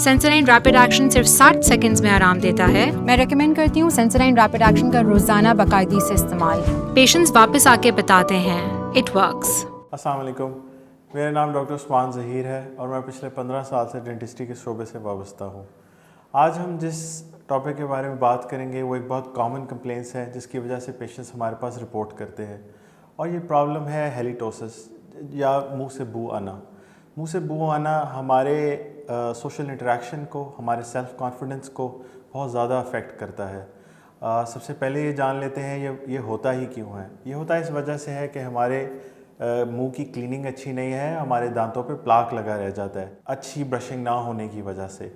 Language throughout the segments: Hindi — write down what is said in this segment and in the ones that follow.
सेंसोडाइन रैपिड एक्शन सिर्फ 60 सेकंड्स में आराम देता है। मैं रेकमेंड करती हूँ सेंसोडाइन रैपिड एक्शन का रोजाना बाकायदगी से इस्तेमाल। पेशेंट्स वापस आके बताते हैं इट वर्क्स। अस्सलाम वालेकुम, मेरा नाम डॉक्टर उस्मान ज़हीर है और मैं पिछले 15 साल से डेंटिस्ट्री के शोबे से वाबस्ता हूँ। आज हम जिस टॉपिक के बारे में बात करेंगे वो एक बहुत कॉमन कंप्लेंट्स है जिसकी वजह से पेशेंट्स हमारे पास रिपोर्ट करते हैं, और ये प्रॉब्लम है हेलिटोसिस या मुंह से बू आना। मुंह से बू आना हमारे सोशल इंटरेक्शन को, हमारे सेल्फ़ कॉन्फिडेंस को बहुत ज़्यादा अफेक्ट करता है। सबसे पहले ये जान लेते हैं ये होता ही क्यों है। ये होता इस वजह से है कि हमारे मुंह की क्लीनिंग अच्छी नहीं है, हमारे दांतों पे प्लाक लगा रह जाता है अच्छी ब्रशिंग ना होने की वजह से।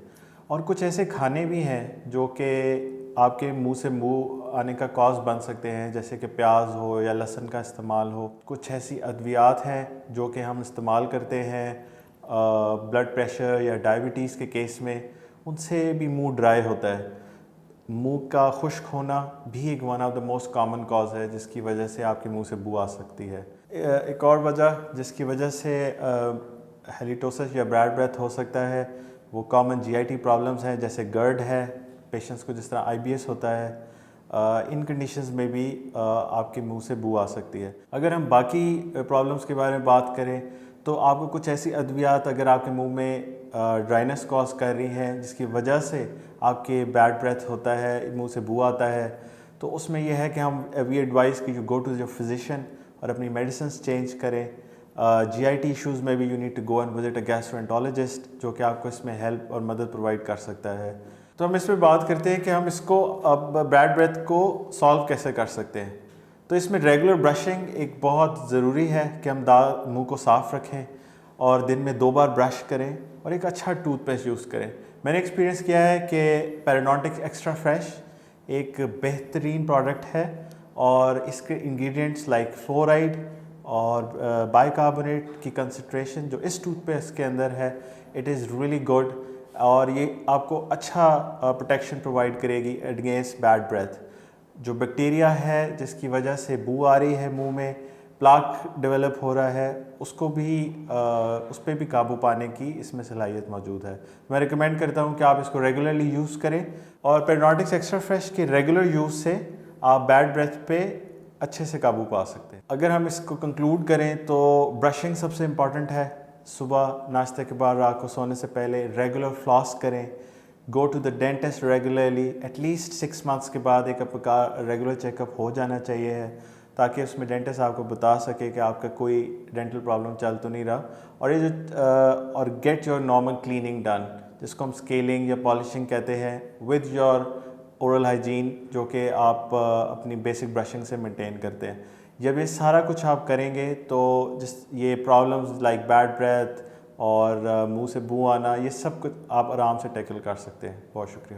और कुछ ऐसे खाने भी हैं जो कि आपके मुंह से मुंह आने का कॉज बन सकते हैं, जैसे कि प्याज हो या लहसुन का इस्तेमाल हो। कुछ ऐसी अद्वियात हैं जो कि हम इस्तेमाल करते हैं ब्लड प्रेशर या डायबिटीज़ के केस में, उनसे भी मुंह ड्राई होता है। मुंह का खुश्क होना भी एक one of the most common cause है जिसकी वजह से आपके मुंह से बू आ सकती है। एक और वजह जिसकी वजह से हेलिटोसिस या बैड ब्रेथ हो सकता है वो कॉमन जीआईटी प्रॉब्लम्स हैं, जैसे गर्ड है, पेशेंट्स को जिस तरह आईबीएस होता है। इन कंडीशंस में भी आपके मुंह से बू आ सकती है। अगर हम बाकी प्रॉब्लम्स के बारे में बात करें तो आपको कुछ ऐसी अद्वियात अगर आपके मुंह में ड्राइनेस कॉज कर रही है जिसकी वजह से आपके बैड ब्रेथ होता है, मुंह से बू आता है, तो उसमें यह है कि वी एडवाइस कि you go to your physician और अपनी मेडिसिन चेंज करें। जीआईटी इश्यूज़ में भी you need to go and visit a gastroenterologist जो कि आपको इसमें हेल्प और मदद प्रोवाइड कर सकता है। तो हम इस पर बात करते हैं कि हम इसको अब बैड ब्रेथ को सॉल्व कैसे कर सकते हैं। तो इसमें रेगुलर ब्रशिंग एक बहुत ज़रूरी है कि हम मुंह को साफ़ रखें और दिन में 2 बार ब्रश करें और एक अच्छा टूथपेस्ट यूज़ करें। मैंने एक्सपीरियंस किया है कि पेरिडोंटिक्स एक्स्ट्रा फ्रेश एक बेहतरीन प्रोडक्ट है और इसके इंग्रेडिएंट्स लाइक फ्लोराइड और बाइकार्बोनेट की कंसंट्रेशन जो इस टूथपेस्ट के अंदर है, इट इज़ रियली गुड और ये आपको अच्छा प्रोटेक्शन प्रोवाइड करेगी अगेंस्ट बैड ब्रेथ। जो बैक्टीरिया है जिसकी वजह से बू आ रही है, मुंह में प्लाक डेवलप हो रहा है, उसको भी उस पर भी काबू पाने की इसमें सलाहियत मौजूद है। मैं रिकमेंड करता हूँ कि आप इसको रेगुलरली यूज़ करें और पेरिडोंटिक्स एक्स्ट्रा फ्रेश के रेगुलर यूज़ से आप बैड ब्रेथ पे अच्छे से काबू पा सकते हैं। अगर हम इसको कंक्लूड करें तो ब्रशिंग सबसे इम्पॉर्टेंट है। सुबह नाश्ते के बाद, रात को सोने से पहले रेगुलर फ्लॉस करें। Go to the dentist regularly, at least 6 months के बाद एक आपका रेगुलर चेकअप हो जाना चाहिए है, ताकि उसमें डेंटिस्ट आपको बता सके कि आपका कोई डेंटल प्रॉब्लम चल तो नहीं रहा। और ये जो और get your normal cleaning done, जिसको हम स्केलिंग या पॉलिशिंग कहते हैं, विद योर ओरल हाइजीन जो कि आप अपनी बेसिक ब्रशिंग से मेंटेन करते हैं। जब ये सारा कुछ आप करेंगे तो ये प्रॉब्लम्स लाइक बैड ब्रेथ और मुंह से बू आना, ये सब कुछ आप आराम से टैकल कर सकते हैं। बहुत शुक्रिया।